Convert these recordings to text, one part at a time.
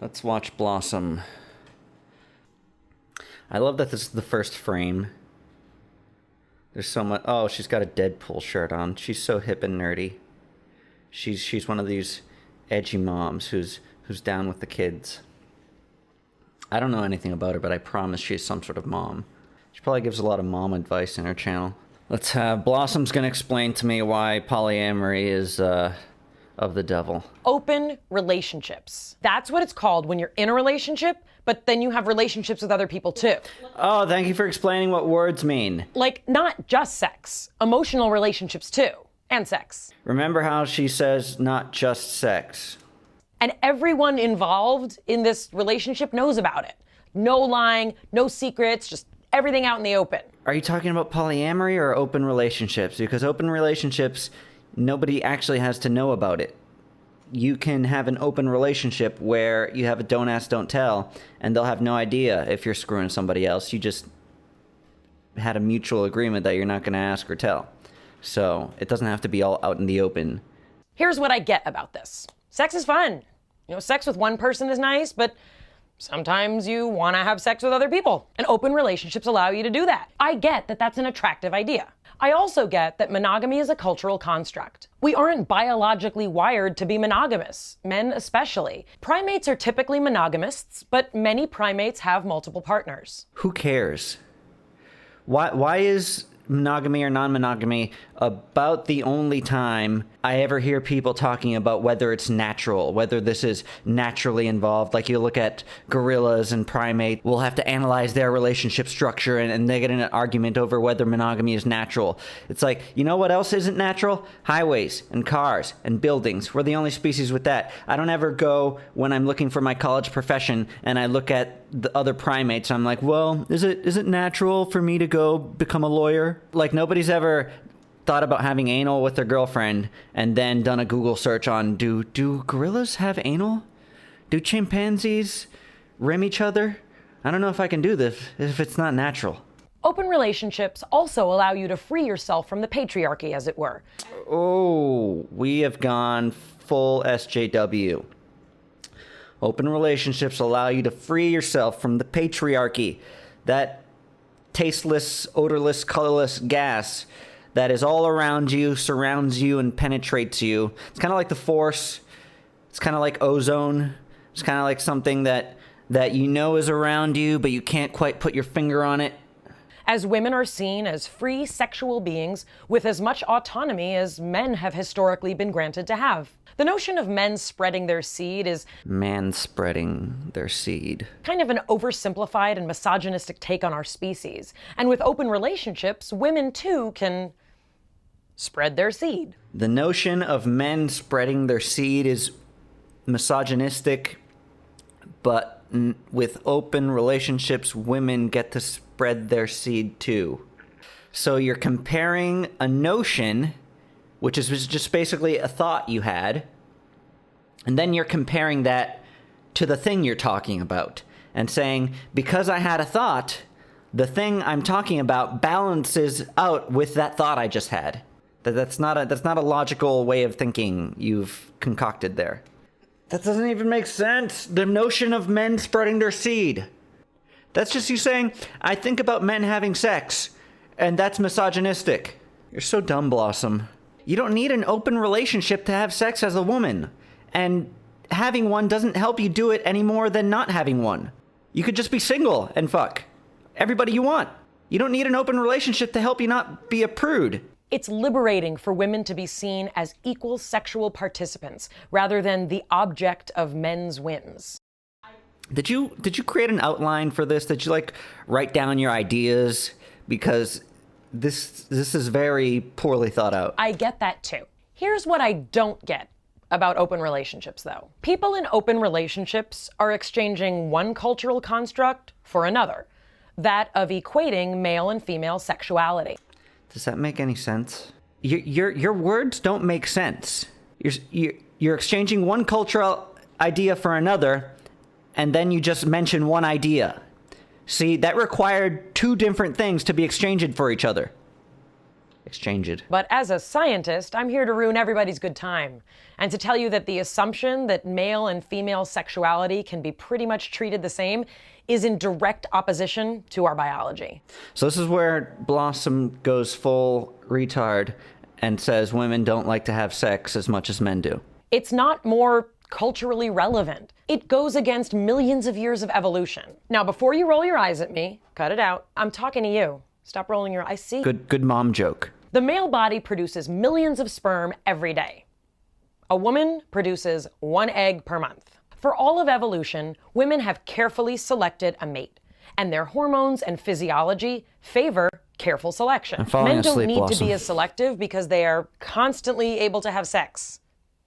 Let's watch Blossom. I love that this is the first frame. There's so much... Oh, she's got a Deadpool shirt on. She's so hip and nerdy. She's one of these edgy moms who's down with the kids. I don't know anything about her, but I promise she's some sort of mom. She probably gives a lot of mom advice in her channel. Let's have... Blossom's gonna explain to me why polyamory is, of the devil. Open relationships. That's what it's called when you're in a relationship, but then you have relationships with other people too. Oh, thank you for explaining what words mean. Like, not just sex, emotional relationships too, and sex. Remember how she says not just sex. And everyone involved in this relationship knows about it. No lying, no secrets, just everything out in the open. Are you talking about polyamory or open relationships? Because open relationships, nobody actually has to know about it. You can have an open relationship where you have a don't ask, don't tell, and they'll have no idea if you're screwing somebody else. You just had a mutual agreement that you're not going to ask or tell. So it doesn't have to be all out in the open. Here's what I get about this. Sex is fun. You know, sex with one person is nice, but sometimes you want to have sex with other people. And open relationships allow you to do that. I get that that's an attractive idea. I also get that monogamy is a cultural construct. We aren't biologically wired to be monogamous, men especially. Primates are typically monogamists, but many primates have multiple partners. Who cares? Why is monogamy or non-monogamy about the only time I ever hear people talking about whether it's natural, whether this is naturally involved? Like, you look at gorillas and primates, we'll have to analyze their relationship structure and they get in an argument over whether monogamy is natural. It's like, you know what else isn't natural? Highways and cars and buildings. We're the only species with that. I don't ever go, when I'm looking for my college profession and I look at the other primates, I'm like, well, is it natural for me to go become a lawyer? Like, nobody's ever thought about having anal with their girlfriend and then done a Google search on, do gorillas have anal? Do chimpanzees rim each other? I don't know if I can do this if it's not natural. Open relationships also allow you to free yourself from the patriarchy, as it were. Oh, we have gone full SJW. Open relationships allow you to free yourself from the patriarchy, that tasteless, odorless, colorless gas that is all around you, surrounds you, and penetrates you. It's kind of like the Force. It's kind of like ozone. It's kind of like something that you know is around you, but you can't quite put your finger on it. As women are seen as free sexual beings with as much autonomy as men have historically been granted to have. The notion of men spreading their seed is man spreading their seed. Kind of an oversimplified and misogynistic take on our species. And with open relationships, women too can spread their seed. The notion of men spreading their seed is misogynistic, but with open relationships, women get to spread their seed too. So you're comparing a notion, which is just basically a thought you had, and then you're comparing that to the thing you're talking about and saying, because I had a thought, the thing I'm talking about balances out with that thought I just had. That's not a logical way of thinking you've concocted there. That doesn't even make sense. The notion of men spreading their seed. That's just you saying, I think about men having sex, and that's misogynistic. You're so dumb, Blossom. You don't need an open relationship to have sex as a woman. And having one doesn't help you do it any more than not having one. You could just be single and fuck everybody you want. You don't need an open relationship to help you not be a prude. It's liberating for women to be seen as equal sexual participants rather than the object of men's whims. Did you create an outline for this? Did you write down your ideas? Because this is very poorly thought out. I get that too. Here's what I don't get about open relationships though. People in open relationships are exchanging one cultural construct for another, that of equating male and female sexuality. Does that make any sense? Your words don't make sense. You're exchanging one cultural idea for another, and then you just mention one idea. See, that required two different things to be exchanged for each other. exchange it. But as a scientist, I'm here to ruin everybody's good time and to tell you that the assumption that male and female sexuality can be pretty much treated the same is in direct opposition to our biology. So this is where Blossom goes full retard and says women don't like to have sex as much as men do. It's not more culturally relevant. It goes against millions of years of evolution. Now, before you roll your eyes at me, cut it out. I'm talking to you. Stop rolling your eyes. I see. Good mom joke. The male body produces millions of sperm every day. A woman produces 1 egg per month. For all of evolution, women have carefully selected a mate, and their hormones and physiology favor careful selection. Men don't need to be as selective because they are constantly able to have sex.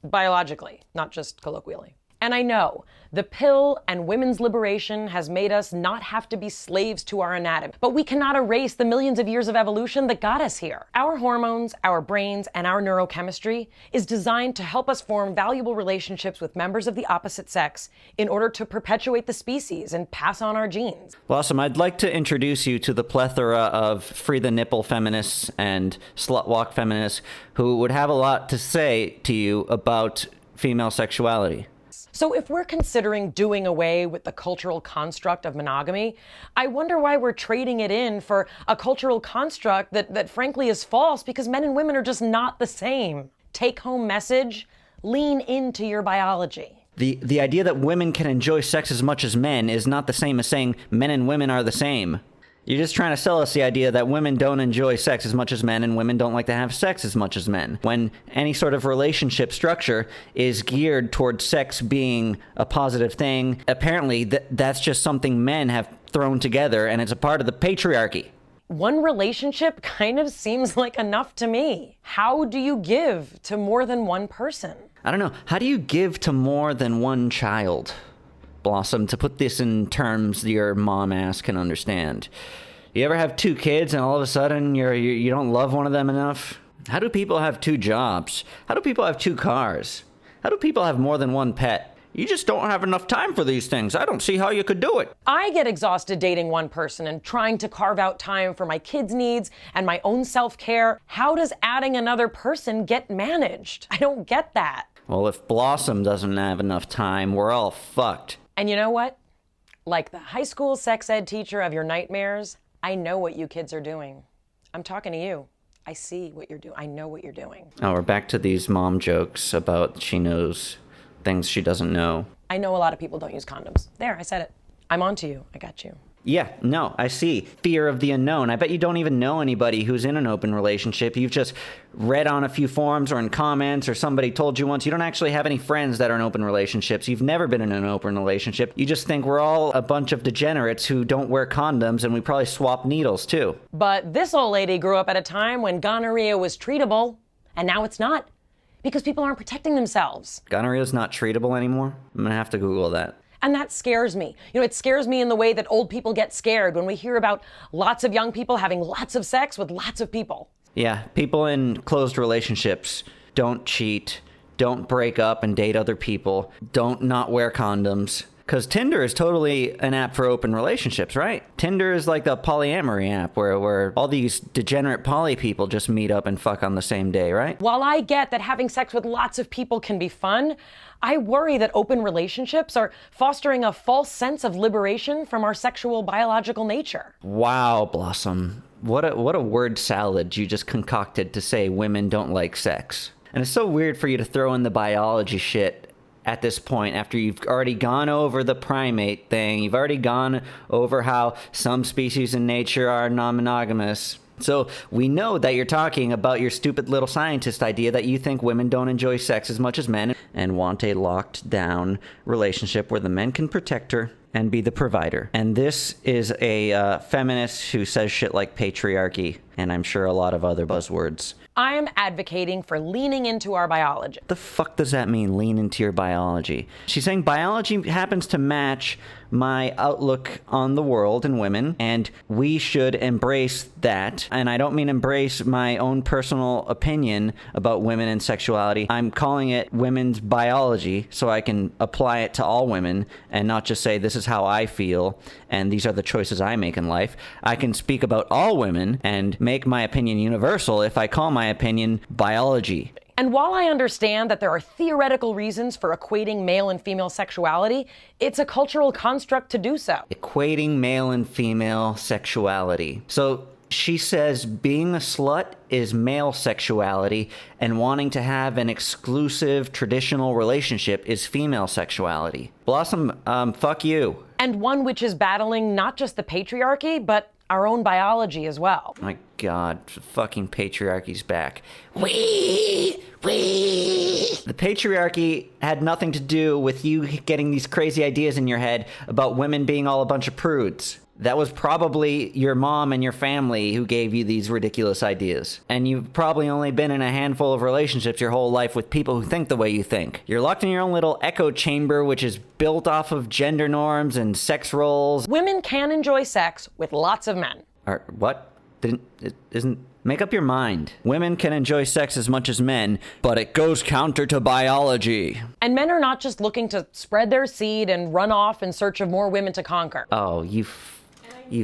Biologically, not just colloquially. And I know, the pill and women's liberation has made us not have to be slaves to our anatomy, but we cannot erase the millions of years of evolution that got us here. Our hormones, our brains, and our neurochemistry is designed to help us form valuable relationships with members of the opposite sex in order to perpetuate the species and pass on our genes. Blossom, I'd like to introduce you to the plethora of free the nipple feminists and slut walk feminists who would have a lot to say to you about female sexuality. So if we're considering doing away with the cultural construct of monogamy, I wonder why we're trading it in for a cultural construct that frankly is false, because men and women are just not the same. Take-home message, lean into your biology. The idea that women can enjoy sex as much as men is not the same as saying men and women are the same. You're just trying to sell us the idea that women don't enjoy sex as much as men and women don't like to have sex as much as men, when any sort of relationship structure is geared towards sex being a positive thing. Apparently, that's just something men have thrown together, and it's a part of the patriarchy. One relationship kind of seems like enough to me. How do you give to more than one person? I don't know. How do you give to more than one child? Blossom, to put this in terms your mom ass can understand. You ever have 2 kids and all of a sudden you don't love one of them enough? How do people have 2 jobs? How do people have 2 cars? How do people have more than one pet? You just don't have enough time for these things. I don't see how you could do it. I get exhausted dating one person and trying to carve out time for my kids' needs and my own self-care. How does adding another person get managed? I don't get that. Well, if Blossom doesn't have enough time, we're all fucked. And you know what? Like the high school sex ed teacher of your nightmares, I know what you kids are doing. I'm talking to you. I see what you're doing. I know what you're doing. Oh, we're back to these mom jokes about she knows things she doesn't know. I know a lot of people don't use condoms. There, I said it. I'm on to you. I got you. Yeah, no, I see. Fear of the unknown. I bet you don't even know anybody who's in an open relationship. You've just read on a few forums or in comments, or somebody told you once. You don't actually have any friends that are in open relationships. You've never been in an open relationship. You just think we're all a bunch of degenerates who don't wear condoms, and we probably swap needles too. But this old lady grew up at a time when gonorrhea was treatable, and now it's not, because people aren't protecting themselves. Gonorrhea's not treatable anymore? I'm gonna have to Google that. And that scares me. You know, it scares me in the way that old people get scared when we hear about lots of young people having lots of sex with lots of people. Yeah, people in closed relationships don't cheat, don't break up and date other people, don't not wear condoms. Because Tinder is totally an app for open relationships, right? Tinder is like the polyamory app where all these degenerate poly people just meet up and fuck on the same day, right? While I get that having sex with lots of people can be fun, I worry that open relationships are fostering a false sense of liberation from our sexual biological nature. Wow, Blossom. What a word salad you just concocted to say women don't like sex. And it's so weird for you to throw in the biology shit at this point, after you've already gone over the primate thing. You've already gone over how some species in nature are non-monogamous. So we know that you're talking about your stupid little scientist idea that you think women don't enjoy sex as much as men and want a locked down relationship where the men can protect her and be the provider. And this is a feminist who says shit like patriarchy, and I'm sure a lot of other buzzwords. I am advocating for leaning into our biology. The fuck does that mean, lean into your biology? She's saying biology happens to match my outlook on the world and women, and we should embrace that. And I don't mean embrace my own personal opinion about women and sexuality. I'm calling it women's biology so I can apply it to all women and not just say this is how I feel and these are the choices I make in life. I can speak about all women and make my opinion universal if I call my opinion biology. And while I understand that there are theoretical reasons for equating male and female sexuality, it's a cultural construct to do so. Equating male and female sexuality. So she says being a slut is male sexuality and wanting to have an exclusive traditional relationship is female sexuality. Blossom, fuck you. And one which is battling not just the patriarchy, but our own biology as well. My God, fucking patriarchy's back. The patriarchy had nothing to do with you getting these crazy ideas in your head about women being all a bunch of prudes. That was probably your mom and your family who gave you these ridiculous ideas. And you've probably only been in a handful of relationships your whole life with people who think the way you think. You're locked in your own little echo chamber, which is built off of gender norms and sex roles. Women can enjoy sex with lots of men. What? Make up your mind. Women can enjoy sex as much as men, but it goes counter to biology. And men are not just looking to spread their seed and run off in search of more women to conquer. Oh, you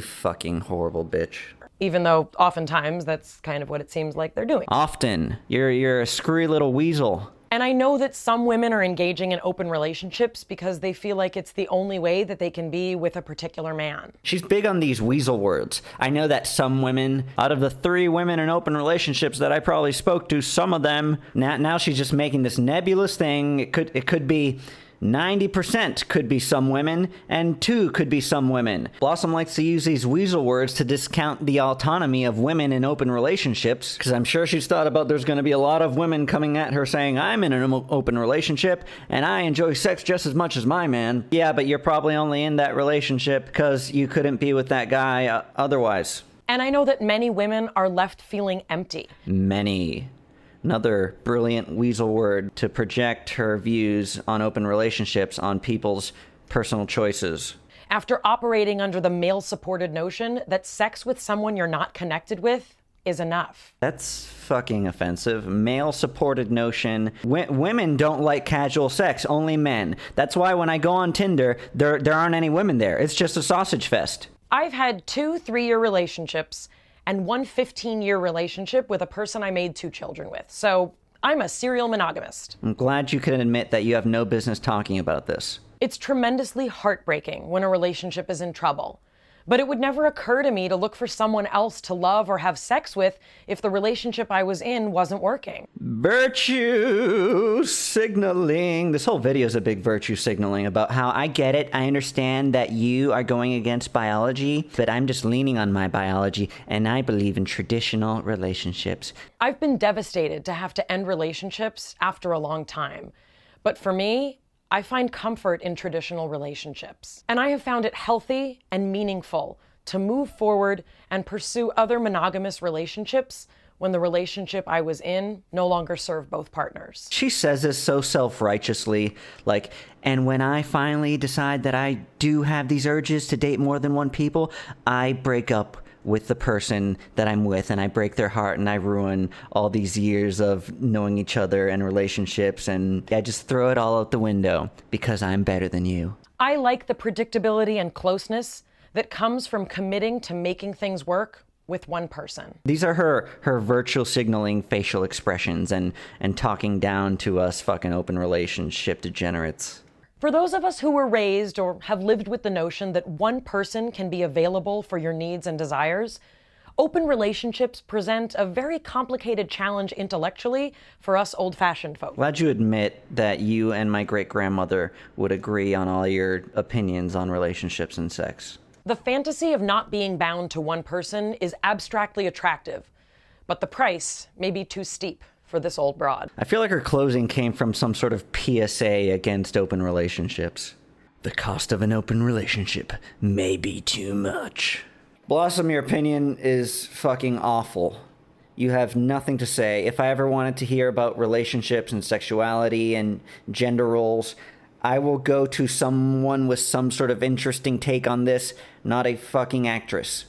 fucking horrible bitch. Even though oftentimes that's kind of what it seems like they're doing. Often. You're a screwy little weasel. And I know that some women are engaging in open relationships because they feel like it's the only way that they can be with a particular man. She's big on these weasel words. I know that some women, out of the 3 women in open relationships that I probably spoke to, some of them, now she's just making this nebulous thing. It could be 90% could be some women, and 2 could be some women. Blossom likes to use these weasel words to discount the autonomy of women in open relationships, because I'm sure she's thought about there's going to be a lot of women coming at her saying, I'm in an open relationship, and I enjoy sex just as much as my man. Yeah, but you're probably only in that relationship because you couldn't be with that guy otherwise. And I know that many women are left feeling empty. Many. Another brilliant weasel word to project her views on open relationships on people's personal choices. After operating under the male-supported notion that sex with someone you're not connected with is enough. That's fucking offensive. Male-supported notion. Women don't like casual sex, only men. That's why when I go on Tinder, there aren't any women there. It's just a sausage fest. I've had 2 3-year relationships and 1 15-year relationship with a person I made 2 children with. So I'm a serial monogamist. I'm glad you can admit that you have no business talking about this. It's tremendously heartbreaking when a relationship is in trouble. But it would never occur to me to look for someone else to love or have sex with if the relationship I was in wasn't working. Virtue signaling. This whole video is a big virtue signaling about how I get it. I understand that you are going against biology, but I'm just leaning on my biology, and I believe in traditional relationships. I've been devastated to have to end relationships after a long time. But for me, I find comfort in traditional relationships. And I have found it healthy and meaningful to move forward and pursue other monogamous relationships when the relationship I was in no longer served both partners. She says this so self-righteously, like, and when I finally decide that I do have these urges to date more than one people, I break up with the person that I'm with, and I break their heart, and I ruin all these years of knowing each other and relationships, and I just throw it all out the window because I'm better than you. I like the predictability and closeness that comes from committing to making things work with one person. These are her virtual signaling facial expressions and talking down to us fucking open relationship degenerates. For those of us who were raised or have lived with the notion that one person can be available for your needs and desires, open relationships present a very complicated challenge intellectually for us old-fashioned folk. Glad you admit that you and my great-grandmother would agree on all your opinions on relationships and sex. The fantasy of not being bound to one person is abstractly attractive, but the price may be too steep for this old broad. I feel like her closing came from some sort of PSA against open relationships. The cost of an open relationship may be too much. Blossom, your opinion is fucking awful. You have nothing to say. If I ever wanted to hear about relationships and sexuality and gender roles, I will go to someone with some sort of interesting take on this, not a fucking actress.